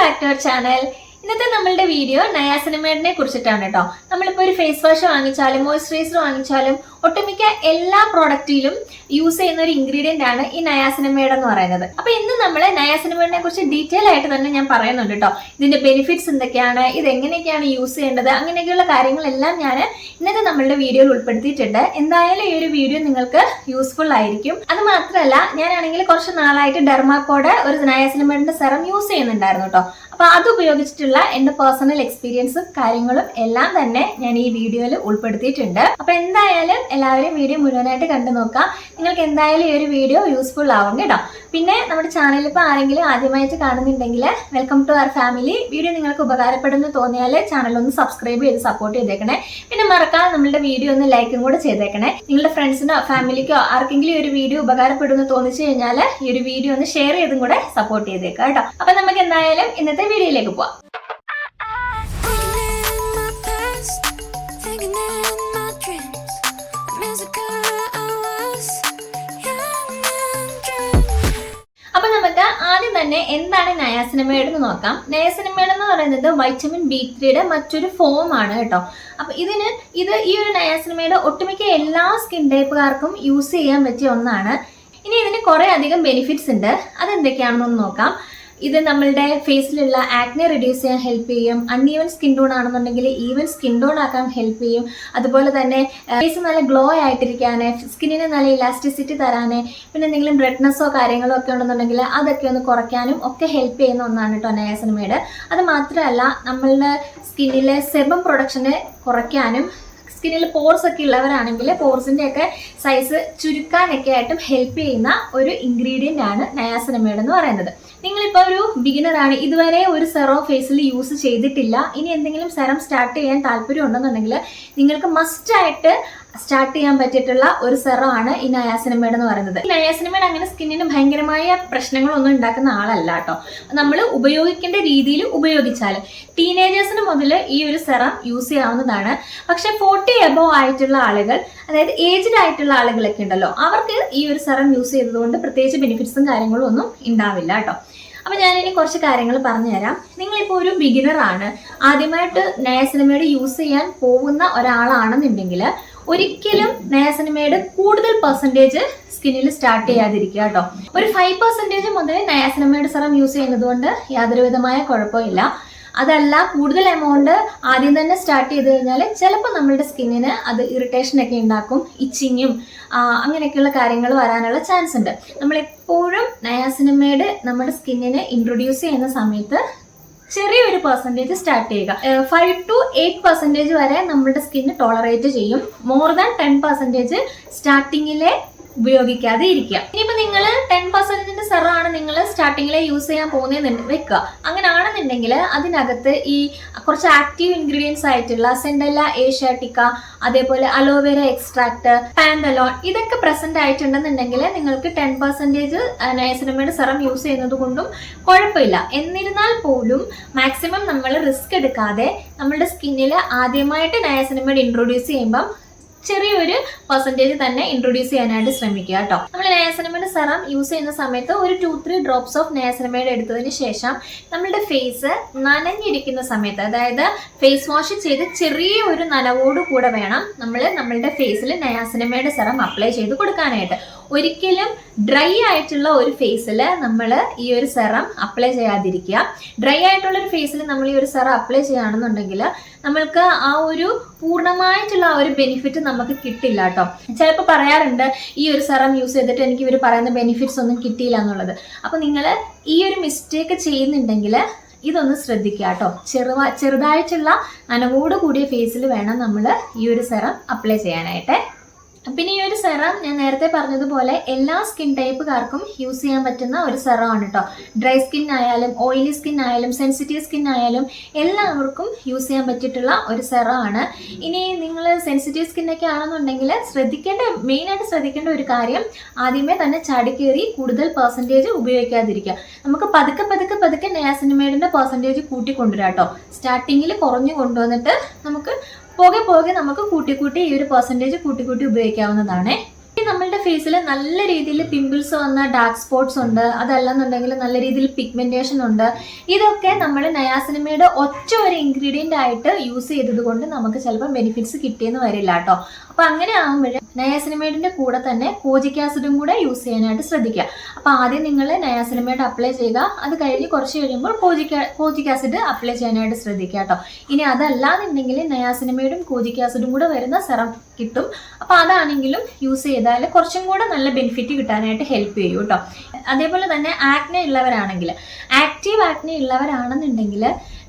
Back to our channel. ഇന്നത്തെ നമ്മളുടെ video നയാസിനമൈഡിനെ കുറിച്ചിട്ടാണ് കേട്ടോ. നമ്മളിപ്പോൾ ഒരു ഫേസ് വാഷ് വാങ്ങിച്ചാലും മോയ്സ്ചറൈസർ വാങ്ങിച്ചാലും ഒട്ടുമിക്ക എല്ലാ പ്രോഡക്റ്റിലും യൂസ് ചെയ്യുന്ന ഒരു ഇൻഗ്രീഡിയന്റ് ആണ് ഈ നയാസിനമൈഡ് എന്ന് പറയുന്നത്. അപ്പൊ ഇന്ന് നമ്മൾ നയാസിനമൈഡിനെ കുറിച്ച് ഡീറ്റെയിൽ ആയിട്ട് തന്നെ ഞാൻ പറയുന്നുണ്ട് കേട്ടോ. ഇതിന്റെ ബെനിഫിറ്റ്സ് എന്തൊക്കെയാണ്, ഇത് എങ്ങനെയൊക്കെയാണ് യൂസ് ചെയ്യേണ്ടത്, അങ്ങനെയൊക്കെയുള്ള കാര്യങ്ങളെല്ലാം ഞാൻ ഇന്നത്തെ നമ്മളുടെ വീഡിയോയിൽ ഉൾപ്പെടുത്തിയിട്ടുണ്ട്. എന്തായാലും ഈ ഒരു വീഡിയോ നിങ്ങൾക്ക് യൂസ്ഫുൾ ആയിരിക്കും. അത് മാത്രമല്ല, ഞാനാണെങ്കിൽ കുറച്ച് നാളായിട്ട് ഡെർമാക്കോടെ ഒരു നയാസിനമൈഡിന്റെ സെറം യൂസ് ചെയ്യുന്നുണ്ടായിരുന്നു കേട്ടോ. അപ്പൊ അത് ഉപയോഗിച്ചിട്ടുള്ള എന്റെ പേഴ്സണൽ എക്സ്പീരിയൻസും കാര്യങ്ങളും എല്ലാം തന്നെ ഞാൻ ഈ വീഡിയോയിൽ ഉൾപ്പെടുത്തിയിട്ടുണ്ട്. അപ്പൊ എന്തായാലും എല്ലാവരും വീഡിയോ മുഴുവനായിട്ട് കണ്ടു നോക്കാം. നിങ്ങൾക്ക് എന്തായാലും ഈ ഒരു വീഡിയോ യൂസ്ഫുൾ ആവും കേട്ടോ. പിന്നെ നമ്മുടെ ചാനൽ ഇപ്പോൾ ആരെങ്കിലും ആദ്യമായിട്ട് കാണുന്നുണ്ടെങ്കിൽ welcome to our family. Video നിങ്ങൾക്ക് ഉപകാരപ്പെടുന്നു തോന്നിയാൽ ചാനൽ ഒന്ന് സബ്സ്ക്രൈബ് ചെയ്ത് സപ്പോർട്ട് ചെയ്തേക്കണേ. പിന്നെ മറക്കാതെ നമ്മളുടെ വീഡിയോ ഒന്ന് ലൈക്കും കൂടെ ചെയ്തേക്കണേ. നിങ്ങളുടെ ഫ്രണ്ട്സിനോ ഫാമിലിക്കോ ആർക്കെങ്കിലും ഈ ഒരു വീഡിയോ ഉപകാരപ്പെടുന്നു തോന്നിച്ചു കഴിഞ്ഞാൽ ഈ ഒരു വീഡിയോ ഒന്ന് ഷെയർ ചെയ്തും കൂടെ സപ്പോർട്ട് ചെയ്തേക്കാം കേട്ടോ. അപ്പൊ നമുക്ക് എന്തായാലും ഇന്നത്തെ വീഡിയോയിലേക്ക് പോവാം. അപ്പൊ നമുക്ക് ആദ്യം തന്നെ എന്താണ് നയാസിനമൈഡ് എന്ന് നോക്കാം. നയാസിനമൈഡ് എന്ന് പറയുന്നത് വൈറ്റമിൻ B3യുടെ മറ്റൊരു ഫോം ആണ് കേട്ടോ. അപ്പൊ ഈ ഒരു നയാസിനമൈഡ് ഒട്ടുമിക്ക എല്ലാ സ്കിൻ ടൈപ്പുകാർക്കും യൂസ് ചെയ്യാൻ പറ്റിയ ഒന്നാണ്. ഇനി ഇതിന് കുറെ അധികം ബെനിഫിറ്റ്സ് ഉണ്ട്. അതെന്തൊക്കെയാണെന്നൊന്ന് നോക്കാം. ഇത് നമ്മളുടെ ഫേസിലുള്ള ആക്നെ റിഡ്യൂസ് ചെയ്യാൻ ഹെൽപ്പ് ചെയ്യും. അൺഈവൻ സ്കിൻ ടോൺ ആണെന്നുണ്ടെങ്കിൽ ഈവൻ സ്കിൻ ടോൺ ആക്കാൻ ഹെൽപ്പ് ചെയ്യും. അതുപോലെ തന്നെ ഫേസ് നല്ല ഗ്ലോ ആയിട്ടിരിക്കാൻ, സ്കിന്നിന് നല്ല ഇലാസ്റ്റിസിറ്റി തരാൻ, പിന്നെ എന്തെങ്കിലും റെഡ്നെസ്സോ കാര്യങ്ങളോ ഒക്കെ ഉണ്ടെന്നുണ്ടെങ്കിൽ അതൊക്കെ ഒന്ന് കുറയ്ക്കാനും ഒക്കെ ഹെൽപ്പ് ചെയ്യുന്ന ഒന്നാണ് കേട്ടോ നയാസിനമൈഡ്. അത് മാത്രമല്ല, നമ്മളുടെ സ്കിന്നിലെ സെബം പ്രൊഡക്ഷനെ കുറയ്ക്കാനും, സ്കിന്നിൽ പോർസ് ഒക്കെ ഉള്ളവരാണെങ്കിൽ പോർസിന്റെ ഒക്കെ സൈസ് ചുരുക്കാനൊക്കെ ആയിട്ടും ഹെൽപ്പ് ചെയ്യുന്ന ഒരു ഇൻഗ്രീഡിയന്റ് ആണ് നയാസിനമൈഡ് എന്ന് പറയുന്നത്. നിങ്ങളിപ്പോൾ ഒരു ബിഗിനർ ആണ്, ഇതുവരെ ഒരു സെറം ഫേസിൽ യൂസ് ചെയ്തിട്ടില്ല, ഇനി എന്തെങ്കിലും സെറം സ്റ്റാർട്ട് ചെയ്യാൻ താല്പര്യം ഉണ്ടെന്നുണ്ടെങ്കിൽ നിങ്ങൾക്ക് മസ്റ്റ് ആയിട്ട് സ്റ്റാർട്ട് ചെയ്യാൻ പറ്റിയിട്ടുള്ള ഒരു സെറം ആണ് ഈ നയാസിനമൈഡ് എന്ന് പറയുന്നത്. ഈ നയാസിനമൈഡ് അങ്ങനെ സ്കിന്നിന് ഭയങ്കരമായ പ്രശ്നങ്ങളൊന്നും ഉണ്ടാക്കുന്ന ആളല്ല കേട്ടോ. നമ്മൾ ഉപയോഗിക്കേണ്ട രീതിയിൽ ഉപയോഗിച്ചാൽ ടീനേജേഴ്സിന് മുതൽ ഈ ഒരു സെറം യൂസ് ചെയ്യാവുന്നതാണ്. പക്ഷെ 40 എബോവ് ആയിട്ടുള്ള ആളുകൾ, അതായത് ഏജ്ഡ് ആയിട്ടുള്ള ആളുകളൊക്കെ ഉണ്ടല്ലോ, അവർക്ക് ഈ ഒരു സെറം യൂസ് ചെയ്തതുകൊണ്ട് പ്രത്യേകിച്ച് ബെനിഫിറ്റ്സും കാര്യങ്ങളും ഒന്നും ഉണ്ടാവില്ല കേട്ടോ. അപ്പൊ ഞാനിനി കുറച്ച് കാര്യങ്ങൾ പറഞ്ഞുതരാം. നിങ്ങളിപ്പോൾ ഒരു ബിഗിനർ ആണ്, ആദ്യമായിട്ട് നയാസിനമൈഡ് യൂസ് ചെയ്യാൻ പോകുന്ന ഒരാളാണെന്നുണ്ടെങ്കിൽ ഒരിക്കലും നയാസിനമൈഡ് കൂടുതൽ പെർസെൻറ്റേജ് സ്കിന്നിൽ സ്റ്റാർട്ട് ചെയ്യാതിരിക്കുക കേട്ടോ. ഒരു 5% മുതൽ നയാസിനമൈഡ് സെറം യൂസ് ചെയ്യുന്നത് കൊണ്ട് യാതൊരു വിധമായ കുഴപ്പമില്ല. അതല്ല, കൂടുതൽ എമൗണ്ട് ആദ്യം തന്നെ സ്റ്റാർട്ട് ചെയ്ത് കഴിഞ്ഞാൽ ചിലപ്പോൾ നമ്മളുടെ സ്കിന്നിന് അത് ഇറിറ്റേഷനൊക്കെ ഉണ്ടാക്കും, ഇച്ചിങ്ങും അങ്ങനെയൊക്കെയുള്ള കാര്യങ്ങൾ വരാനുള്ള ചാൻസ് ഉണ്ട്. നമ്മളെപ്പോഴും നയാസിനമൈഡ് നമ്മുടെ സ്കിന്നിന് ഇൻട്രൊഡ്യൂസ് ചെയ്യുന്ന സമയത്ത് ചെറിയൊരു പെർസെൻറ്റേജ് സ്റ്റാർട്ട് ചെയ്യുക. 5 to 8% വരെ നമ്മുടെ സ്കിന്ന് ടോളറേറ്റ് ചെയ്യും. മോർ ദാൻ 10% സ്റ്റാർട്ടിങ്ങിലെ ഉപയോഗിക്കാതെ ഇരിക്കുക. ഇനിയിപ്പോൾ നിങ്ങൾ 10% സെറാണ് നിങ്ങൾ സ്റ്റാർട്ടിങ്ങിലെ യൂസ് ചെയ്യാൻ പോകുന്നതെന്ന് വെക്കുക. അങ്ങനെ ആണെന്നുണ്ടെങ്കിൽ അതിനകത്ത് ഈ കുറച്ച് ആക്റ്റീവ് ഇൻഗ്രീഡിയൻസ് ആയിട്ടുള്ള സെൻഡല്ല ഏഷ്യാറ്റിക്ക, അതേപോലെ അലോവേര എക്സ്ട്രാക്ട്, പാന്തലോൺ, ഇതൊക്കെ പ്രസന്റ് ആയിട്ടുണ്ടെന്നുണ്ടെങ്കിൽ നിങ്ങൾക്ക് 10% നയാസിനമൈഡ് സെറം യൂസ് ചെയ്യുന്നത് കൊണ്ടും കുഴപ്പമില്ല. എന്നിരുന്നാൽ പോലും മാക്സിമം നമ്മൾ റിസ്ക് എടുക്കാതെ നമ്മളുടെ സ്കിന്നിൽ ആദ്യമായിട്ട് നയാസിനമൈഡ് ഇൻട്രൊഡ്യൂസ് ചെയ്യുമ്പം ചെറിയൊരു പെർസെൻറ്റേജ് തന്നെ ഇൻട്രൊഡ്യൂസ് ചെയ്യാനായിട്ട് ശ്രമിക്കുക കേട്ടോ. നമ്മൾ നയാസിനമൈഡ് സെറം യൂസ് ചെയ്യുന്ന സമയത്ത് ഒരു 2-3 ഡ്രോപ്സ് ഓഫ് നയാസിനമൈഡ് എടുത്തതിന് ശേഷം നമ്മളുടെ ഫേസ് നനഞ്ഞിരിക്കുന്ന സമയത്ത്, അതായത് ഫേസ് വാഷ് ചെയ്ത് ചെറിയൊരു നനവോട് കൂടെ വേണം നമ്മളുടെ ഫേസിൽ നയാസിനമൈഡ് സെറം അപ്ലൈ ചെയ്ത് കൊടുക്കാനായിട്ട്. ഒരിക്കലും ഡ്രൈ ആയിട്ടുള്ള ഒരു ഫേസിൽ നമ്മൾ ഈ ഒരു സെറം അപ്ലൈ ചെയ്യാതിരിക്കുക. ഡ്രൈ ആയിട്ടുള്ള ഒരു ഫേസിൽ നമ്മൾ ഈ ഒരു സെറം അപ്ലൈ ചെയ്യുകയാണെന്നുണ്ടെങ്കിൽ നമ്മൾക്ക് ആ ഒരു പൂർണ്ണമായിട്ടുള്ള ആ ഒരു ബെനിഫിറ്റ് നമുക്ക് കിട്ടില്ല കേട്ടോ. ചിലപ്പോൾ പറയാറുണ്ട്, ഈ ഒരു സെറം യൂസ് ചെയ്തിട്ട് എനിക്ക് ഇവർ പറയുന്ന ബെനിഫിറ്റ്സ് ഒന്നും കിട്ടിയില്ല എന്നുള്ളത്. അപ്പോൾ നിങ്ങൾ ഈ ഒരു മിസ്റ്റേക്ക് ചെയ്യുന്നുണ്ടെങ്കിൽ ഇതൊന്ന് ശ്രദ്ധിക്കുക കേട്ടോ. ചെറുതായിട്ടുള്ള നനവോട് കൂടിയ ഫേസിൽ വേണം നമ്മൾ ഈ ഒരു സെറം അപ്ലൈ ചെയ്യാനായിട്ട്. പിന്നെ ഈ ഒരു സെറം ഞാൻ നേരത്തെ പറഞ്ഞതുപോലെ എല്ലാ സ്കിൻ ടൈപ്പുകാർക്കും യൂസ് ചെയ്യാൻ പറ്റുന്ന ഒരു സെറം ആണ് കേട്ടോ. ഡ്രൈ സ്കിൻ ആയാലും ഓയിലി സ്കിൻ ആയാലും സെൻസിറ്റീവ് സ്കിൻ ആയാലും എല്ലാവർക്കും യൂസ് ചെയ്യാൻ പറ്റിയിട്ടുള്ള ഒരു സെറം ആണ്. ഇനി നിങ്ങൾ സെൻസിറ്റീവ് സ്കിന്നൊക്കെ ആണെന്നുണ്ടെങ്കിൽ മെയിനായിട്ട് ശ്രദ്ധിക്കേണ്ട ഒരു കാര്യം, ആദ്യമേ തന്നെ ചാടിക്കേറി കൂടുതൽ പെർസെൻറ്റേജ് ഉപയോഗിക്കാതിരിക്കുക. നമുക്ക് പതുക്കെ നയാസിനമൈഡിന്റെ പെർസെൻറ്റേജ് കൂട്ടിക്കൊണ്ടുവരാം കേട്ടോ. സ്റ്റാർട്ടിങ്ങിൽ കുറഞ്ഞു കൊണ്ടുവന്നിട്ട് നമുക്ക് പോകെ നമുക്ക് കൂട്ടി ഈ ഒരു പെർസെൻറ്റേജ് കൂട്ടി ഉപയോഗിക്കാവുന്നതാണ്. നമ്മളുടെ ഫേസിൽ നല്ല രീതിയിൽ പിമ്പിൾസ് വന്ന ഡാർക്ക് സ്പോട്ട്സ് ഉണ്ട്, അതല്ലെന്നുണ്ടെങ്കിൽ നല്ല രീതിയിൽ പിഗ്മെന്റേഷൻ ഉണ്ട്. ഇതൊക്കെ നമ്മൾ നയാസിനമൈഡ് ഒറ്റ ഒരു ഇൻഗ്രീഡിയന്റ് ആയിട്ട് യൂസ് ചെയ്തത് കൊണ്ട് നമുക്ക് ചിലപ്പോൾ ബെനിഫിറ്റ്സ് കിട്ടിയെന്ന് വരില്ല കേട്ടോ. അപ്പൊ അങ്ങനെ ആകുമ്പോൾ നയാസിനമൈഡിന്റെ കൂടെ തന്നെ കോജിക് ആസിഡും കൂടെ യൂസ് ചെയ്യാനായിട്ട് ശ്രദ്ധിക്കുക. അപ്പൊ ആദ്യം നിങ്ങൾ നയാസിനമൈഡ് അപ്ലൈ ചെയ്യുക, അത് കഴിഞ്ഞ് കുറച്ച് കഴിയുമ്പോൾ കോജിക് ആസിഡ് അപ്ലൈ ചെയ്യാനായിട്ട് ശ്രദ്ധിക്കുക കേട്ടോ. ഇനി അതല്ലാന്നുണ്ടെങ്കിൽ നയാസിനമൈഡും കോജിക് ആസിഡും കൂടെ വരുന്ന സെറം കിട്ടും. അപ്പൊ അതാണെങ്കിലും യൂസ് ചെയ്താൽ കുറച്ചും കൂടെ നല്ല ബെനിഫിറ്റ് കിട്ടാനായിട്ട് ഹെൽപ്പ് ചെയ്യും കേട്ടോ. അതേപോലെ തന്നെ ആക്നെ ഉള്ളവരാണെങ്കിൽ, ആക്റ്റീവ് ആക്നെ ഉള്ളവരാണെന്നുണ്ടെങ്കിൽ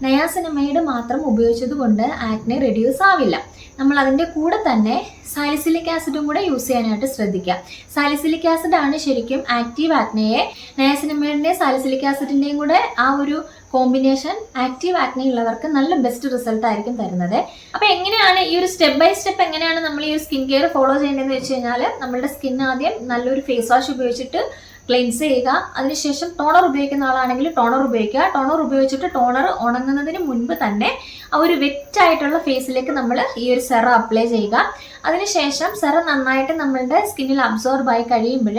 നയാസിനമൈഡ് മാത്രം ഉപയോഗിച്ചത് കൊണ്ട് ആക്നെ റെഡ്യൂസ് ആവില്ല. നമ്മൾ അതിൻ്റെ കൂടെ തന്നെ സാലിസിലിക് ആസിഡും കൂടെ യൂസ് ചെയ്യാനായിട്ട് ശ്രദ്ധിക്കുക. സാലിസിലിക് ആസിഡ് ആണ് ശരിക്കും ആക്റ്റീവ് ആക്നെയെ, നയാസിനമൈഡിൻ്റെയും സാലിസിലിക് ആസിഡിൻ്റെയും കൂടെ ആ ഒരു കോമ്പിനേഷൻ ആക്റ്റീവ് ആക്നെ ഉള്ളവർക്ക് നല്ല ബെസ്റ്റ് റിസൾട്ട് ആയിരിക്കും തരുന്നത്. അപ്പൊ എങ്ങനെയാണ് ഈ ഒരു സ്റ്റെപ്പ് ബൈ സ്റ്റെപ്പ് എങ്ങനെയാണ് നമ്മൾ ഈ ഒരു സ്കിൻ കെയർ ഫോളോ ചെയ്യേണ്ടതെന്ന് വെച്ച് കഴിഞ്ഞാൽ, നമ്മുടെ സ്കിൻ ആദ്യം നല്ലൊരു ഫേസ് വാഷ് ഉപയോഗിച്ചിട്ട് ക്ലെൻസ് ചെയ്യുക. അതിനുശേഷം ടോണർ ഉപയോഗിക്കുന്ന ആളാണെങ്കിൽ ടോണർ ഉപയോഗിക്കുക. ടോണർ ഉപയോഗിച്ചിട്ട് ടോണർ ഉണങ്ങുന്നതിന് മുൻപ് തന്നെ ആ ഒരു വെറ്റ് ആയിട്ടുള്ള ഫേസിലേക്ക് നമ്മൾ ഈ ഒരു സെറം അപ്ലൈ ചെയ്യുക. അതിനുശേഷം സെറം നന്നായിട്ട് നമ്മളുടെ സ്കിന്നിൽ അബ്സോർബ് ആയി കഴിയുമ്പോൾ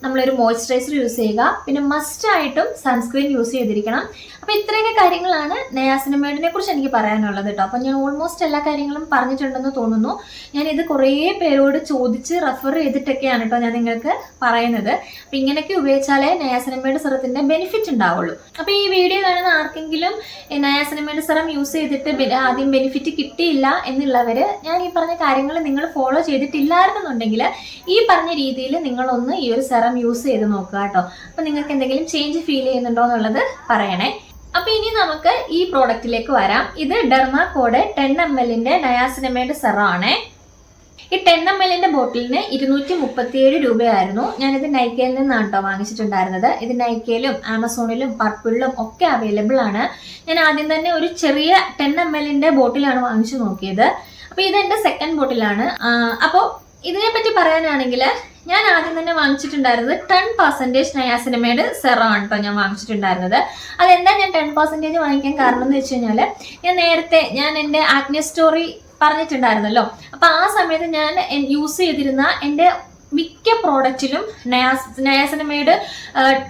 നമ്മളൊരു മോയ്സ്ചറൈസർ യൂസ് ചെയ്യുക. പിന്നെ മസ്റ്റ് ആയിട്ടും സൺസ്ക്രീൻ യൂസ് ചെയ്തിരിക്കണം. അപ്പൊ ഇത്രയൊക്കെ കാര്യങ്ങളാണ് നയാസിനമൈഡിനെ കുറിച്ച് എനിക്ക് പറയാനുള്ളത് കേട്ടോ. അപ്പൊ ഞാൻ ഓൾമോസ്റ്റ് എല്ലാ കാര്യങ്ങളും പറഞ്ഞിട്ടുണ്ടെന്ന് തോന്നുന്നു. ഞാൻ ഇത് കുറേ പേരോട് ചോദിച്ച് റെഫർ ചെയ്തിട്ടൊക്കെയാണ് കേട്ടോ ഞാൻ നിങ്ങൾക്ക് പറയുന്നത്. അപ്പൊ ഇങ്ങനെയൊക്കെ ഉപയോഗിച്ചാലേ നയാസിനമൈഡ് സെറത്തിന്റെ ബെനിഫിറ്റ് ഉണ്ടാവുള്ളൂ. അപ്പൊ ഈ വീഡിയോ കാണുന്ന ആർക്കെങ്കിലും നയാസിനമൈഡ് സെറം യൂസ് ചെയ്തിട്ട് ആദ്യം ബെനിഫിറ്റ് കിട്ടിയില്ല എന്നുള്ളവര്, ഞാൻ ഈ പറഞ്ഞ കാര്യങ്ങൾ നിങ്ങൾ ഫോളോ ചെയ്തിട്ടില്ലായിരുന്നുണ്ടെങ്കിൽ ഈ പറഞ്ഞ രീതിയിൽ നിങ്ങളൊന്ന് ഈ ഒരു സെറം യൂസ് ചെയ്ത് നോക്കുക കേട്ടോ. അപ്പൊ നിങ്ങൾക്ക് എന്തെങ്കിലും ചേഞ്ച് ഫീൽ ചെയ്യുന്നുണ്ടോ എന്നുള്ളത് പറയണേ. അപ്പൊ ഇനി നമുക്ക് ഈ പ്രോഡക്റ്റിലേക്ക് വരാം. ഇത് ഡെർമാകോയുടെ 10 ml നയാസിനമൈഡ് സെറം ആണ്. ഈ 10 ml ബോട്ടിലിന് 237 രൂപയായിരുന്നു. ഞാനിത് നൈക്കയിൽ നിന്നാണ് കേട്ടോ വാങ്ങിച്ചിട്ടുണ്ടായിരുന്നത്. ഇത് നൈക്കയിലും ആമസോണിലും പർപ്പിളിലും ഒക്കെ അവൈലബിൾ ആണ്. ഞാൻ ആദ്യം തന്നെ ഒരു ചെറിയ 10 ml ബോട്ടിലാണ് വാങ്ങിച്ചു നോക്കിയത്. അപ്പൊ ഇത് എന്റെ സെക്കൻഡ് ബോട്ടിലാണ്. അപ്പോൾ ഇതിനെപ്പറ്റി പറയാനാണെങ്കിൽ, ഞാൻ ആദ്യം തന്നെ വാങ്ങിച്ചിട്ടുണ്ടായിരുന്നത് 10% നയാസിനമൈഡ് സെറം ആണ് കേട്ടോ ഞാൻ വാങ്ങിച്ചിട്ടുണ്ടായിരുന്നത്. അതെന്താ ഞാൻ 10% വാങ്ങിക്കാൻ കാരണം എന്ന് വെച്ച് കഴിഞ്ഞാൽ, ഞാൻ എൻ്റെ ആക്നെ സ്റ്റോറി പറഞ്ഞിട്ടുണ്ടായിരുന്നല്ലോ. അപ്പൊ ആ സമയത്ത് ഞാൻ യൂസ് ചെയ്തിരുന്ന എൻ്റെ മിക്ക പ്രോഡക്റ്റിലും നയാസിനമൈഡ്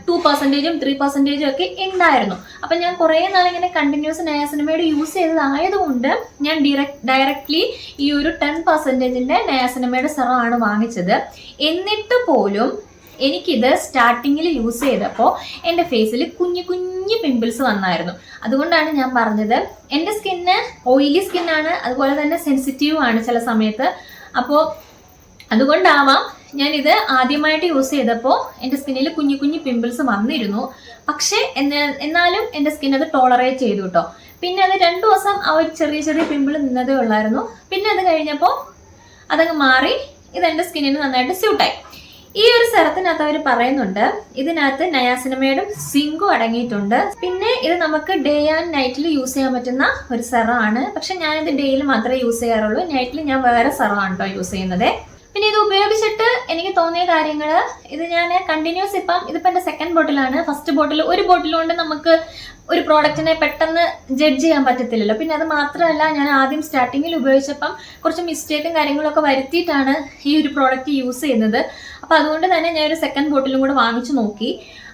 2%, 3% ഒക്കെ ഉണ്ടായിരുന്നു. അപ്പൊ ഞാൻ കുറേ നാളിങ്ങനെ കണ്ടിന്യൂസ് നയാസിനമൈഡ് യൂസ് ചെയ്തതായതുകൊണ്ട് ഞാൻ ഡയറക്ട്ലി ഈ ഒരു 10% നയാസിനമൈഡ് സെറം ആണ് വാങ്ങിച്ചത്. എന്നിട്ട് പോലും എനിക്കിത് സ്റ്റാർട്ടിങ്ങിൽ യൂസ് ചെയ്തപ്പോൾ എൻ്റെ ഫേസിൽ കുഞ്ഞു പിമ്പിൾസ് വന്നായിരുന്നു. അതുകൊണ്ടാണ് ഞാൻ പറഞ്ഞത്, എൻ്റെ സ്കിന്ന് ഓയിലി സ്കിന്നാണ്, അതുപോലെ തന്നെ സെൻസിറ്റീവ് ആണ് ചില സമയത്ത്. അപ്പോൾ അതുകൊണ്ടാവാം ഞാനിത് ആദ്യമായിട്ട് യൂസ് ചെയ്തപ്പോൾ എൻ്റെ സ്കിന്നിൽ കുഞ്ഞു പിമ്പിൾസ് വന്നിരുന്നു. പക്ഷേ എന്നാലും എൻ്റെ സ്കിൻ അത് ടോളറേറ്റ് ചെയ്തു കേട്ടോ. പിന്നെ അത് 2 ദിവസം ആ ഒരു ചെറിയ പിമ്പിൾ നിന്നതേ ഉള്ളായിരുന്നു. പിന്നെ അത് കഴിഞ്ഞപ്പോൾ അതങ്ങ് മാറി. ഇത് എൻ്റെ സ്കിന്നിന് നന്നായിട്ട് സ്യൂട്ടായി. ഈ ഒരു സെറത്തിനകത്ത് അവർ പറയുന്നുണ്ട്, ഇതിനകത്ത് നയാസിനമൈഡും സിങ്കും അടങ്ങിയിട്ടുണ്ട്. പിന്നെ ഇത് നമുക്ക് ഡേ ആൻഡ് നൈറ്റിൽ യൂസ് ചെയ്യാൻ പറ്റുന്ന ഒരു സെറം ആണ്. പക്ഷെ ഞാനിത് ഡേയിൽ മാത്രമേ യൂസ് ചെയ്യാറുള്ളൂ. നൈറ്റിൽ ഞാൻ വേറെ സെറം ആണ് കേട്ടോ യൂസ് ചെയ്യുന്നത്. പിന്നെ ഇത് ഉപയോഗിച്ചിട്ട് എനിക്ക് തോന്നിയ കാര്യങ്ങൾ, ഇത് ഞാൻ കണ്ടിന്യൂസ് ഇതിപ്പോൾ എൻ്റെ സെക്കൻഡ് ബോട്ടിലാണ്. ഫസ്റ്റ് ബോട്ടിൽ ഒരു ബോട്ടിൽ കൊണ്ട് നമുക്ക് ഒരു പ്രോഡക്റ്റിനെ പെട്ടെന്ന് ജഡ്ജ് ചെയ്യാൻ പറ്റത്തില്ലല്ലോ. പിന്നെ അത് മാത്രമല്ല, ഞാൻ ആദ്യം സ്റ്റാർട്ടിങ്ങിൽ ഉപയോഗിച്ചപ്പം കുറച്ച് മിസ്റ്റേക്കും കാര്യങ്ങളൊക്കെ വരുത്തിയിട്ടാണ് ഈ ഒരു പ്രോഡക്റ്റ് യൂസ് ചെയ്യുന്നത്. അപ്പോൾ അതുകൊണ്ട് തന്നെ ഞാൻ ഒരു സെക്കൻഡ് ബോട്ടിലും കൂടെ വാങ്ങിച്ചു നോക്കി.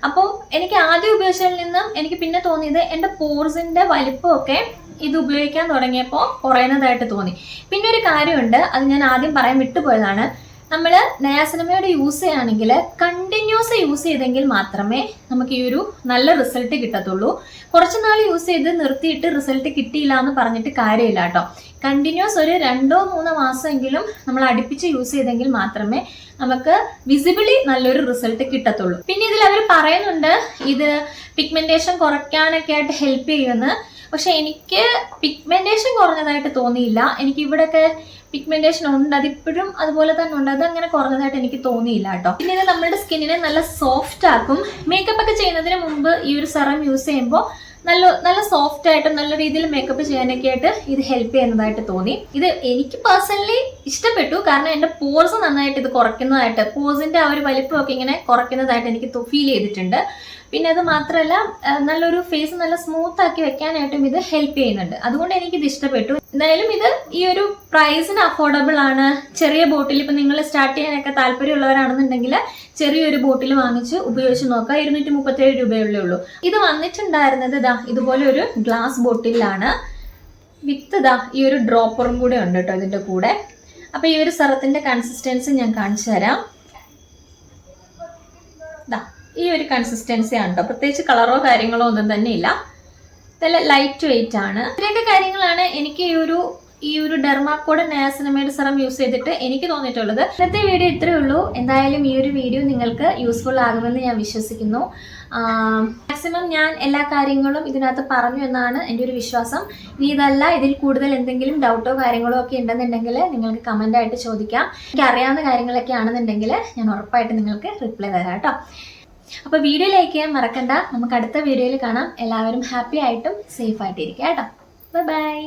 അപ്പോൾ എനിക്ക് ആദ്യം ഉപയോഗിച്ചതിൽ നിന്നും എനിക്ക് പിന്നെ തോന്നിയത് എൻ്റെ പോർസിൻ്റെ വലിപ്പമൊക്കെ ഇത് ഉപയോഗിക്കാൻ തുടങ്ങിയപ്പോൾ കുറയുന്നതായിട്ട് തോന്നി. പിന്നെ ഒരു കാര്യമുണ്ട്, അത് ഞാൻ ആദ്യം പറയാൻ വിട്ടുപോയതാണ്. നമ്മൾ നയാസിനമൈഡ് യൂസ് ചെയ്യുകയാണെങ്കിൽ കണ്ടിന്യൂസ് യൂസ് ചെയ്തെങ്കിൽ മാത്രമേ നമുക്ക് ഈ ഒരു നല്ല റിസൾട്ട് കിട്ടത്തുള്ളൂ. കുറച്ച് നാൾ യൂസ് ചെയ്ത് നിർത്തിയിട്ട് റിസൾട്ട് കിട്ടിയില്ല എന്ന് പറഞ്ഞിട്ട് കാര്യമില്ല കേട്ടോ. കണ്ടിന്യൂസ് ഒരു 2-3 മാസമെങ്കിലും നമ്മൾ അടുപ്പിച്ച് യൂസ് ചെയ്തെങ്കിൽ മാത്രമേ നമുക്ക് വിസിബിളി നല്ലൊരു റിസൾട്ട് കിട്ടത്തുള്ളൂ. പിന്നെ ഇതിൽ അവർ പറയുന്നുണ്ട് ഇത് പിഗ്മെന്റേഷൻ കുറയ്ക്കാനൊക്കെ ആയിട്ട് ഹെൽപ്പ് ചെയ്യുമെന്ന്. പക്ഷെ എനിക്ക് പിഗ്മെന്റേഷൻ കുറഞ്ഞതായിട്ട് തോന്നിയില്ല. എനിക്ക് ഇവിടെയൊക്കെ പിഗ്മെന്റേഷൻ ഉണ്ട്, അതിപ്പോഴും അതുപോലെ തന്നെ ഉണ്ട്. അതങ്ങനെ കുറഞ്ഞതായിട്ട് എനിക്ക് തോന്നിയില്ല കേട്ടോ. പിന്നെ ഇത് നമ്മുടെ സ്കിന്നിനെ നല്ല സോഫ്റ്റ് ആക്കും. മേക്കപ്പ് ഒക്കെ ചെയ്യുന്നതിന് മുമ്പ് ഈ ഒരു സെറം യൂസ് ചെയ്യുമ്പോൾ നല്ല സോഫ്റ്റ് ആയിട്ടും നല്ല രീതിയിൽ മേക്കപ്പ് ചെയ്യാനൊക്കെ ആയിട്ട് ഇത് ഹെൽപ്പ് ചെയ്യുന്നതായിട്ട് തോന്നി. ഇത് എനിക്ക് പേഴ്സണലി ഇഷ്ടപ്പെട്ടു. കാരണം എൻ്റെ പോർസ് നന്നായിട്ട് ഇത് കുറയ്ക്കുന്നതായിട്ട്, പോർസിന്റെ ആ ഒരു വലിപ്പമൊക്കെ ഇങ്ങനെ കുറയ്ക്കുന്നതായിട്ട് എനിക്ക് ഫീൽ ചെയ്തിട്ടുണ്ട്. പിന്നെ അത് മാത്രമല്ല നല്ലൊരു ഫേസ് നല്ല സ്മൂത്ത് ആക്കി വെക്കാനായിട്ടും ഇത് ഹെൽപ്പ് ചെയ്യുന്നുണ്ട്. അതുകൊണ്ട് എനിക്കിത് ഇഷ്ടപ്പെട്ടു. എന്തായാലും ഇത് ഈ ഒരു പ്രൈസിന് അഫോർഡബിൾ ആണ്. ചെറിയ ബോട്ടിൽ ഇപ്പം നിങ്ങൾ സ്റ്റാർട്ട് ചെയ്യാനൊക്കെ താല്പര്യമുള്ളവരാണെന്നുണ്ടെങ്കിൽ ചെറിയൊരു ബോട്ടിൽ വാങ്ങിച്ച് ഉപയോഗിച്ച് നോക്കുക. 237 രൂപയുള്ളേ ഉള്ളൂ. ഇത് വന്നിട്ടുണ്ടായിരുന്നത് ഇതുപോലെ ഒരു ഗ്ലാസ് ബോട്ടിലാണ് വിത്ത് ഈ ഒരു ഡ്രോപ്പറും കൂടെ ഉണ്ട് കേട്ടോ ഇതിൻ്റെ കൂടെ. അപ്പോൾ ഈ ഒരു സെറത്തിൻ്റെ കൺസിസ്റ്റൻസി ഞാൻ കാണിച്ചു തരാം. ഈ ഒരു കൺസിസ്റ്റൻസി ആണ് കേട്ടോ. പ്രത്യേകിച്ച് കളറോ കാര്യങ്ങളോ ഒന്നും തന്നെ ഇല്ല. നല്ല ലൈറ്റ് വെയിറ്റ് ആണ്. ഇത്രയൊക്കെ കാര്യങ്ങളാണ് എനിക്ക് ഈ ഒരു ഡെർമാക്കോഡ് നയാസിനമൈഡ് സെറം യൂസ് ചെയ്തിട്ട് എനിക്ക് തോന്നിയിട്ടുള്ളത്. ഇന്നത്തെ വീഡിയോ ഇത്രയേ ഉള്ളൂ. എന്തായാലും ഈ ഒരു വീഡിയോ നിങ്ങൾക്ക് യൂസ്ഫുൾ ആകുമെന്ന് ഞാൻ വിശ്വസിക്കുന്നു. മാക്സിമം ഞാൻ എല്ലാ കാര്യങ്ങളും ഇതിനകത്ത് പറഞ്ഞു എന്നാണ് എൻ്റെ ഒരു വിശ്വാസം. ഇനി ഇതല്ല, ഇതിൽ കൂടുതൽ എന്തെങ്കിലും ഡൗട്ടോ കാര്യങ്ങളോ ഒക്കെ ഉണ്ടെന്നുണ്ടെങ്കിൽ നിങ്ങൾക്ക് കമൻ്റായിട്ട് ചോദിക്കാം. എനിക്ക് അറിയാവുന്ന കാര്യങ്ങളൊക്കെ ആണെന്നുണ്ടെങ്കിൽ ഞാൻ ഉറപ്പായിട്ട് നിങ്ങൾക്ക് റിപ്ലൈ തരാം കേട്ടോ. അപ്പോൾ വീഡിയോ ലൈക്ക് ചെയ്യാൻ മറക്കണ്ട. നമുക്ക് അടുത്ത വീഡിയോയിൽ കാണാം. എല്ലാവരും ഹാപ്പി ആയിട്ടും സേഫ് ആയിട്ടിരിക്കുക കേട്ടോ. ബൈ.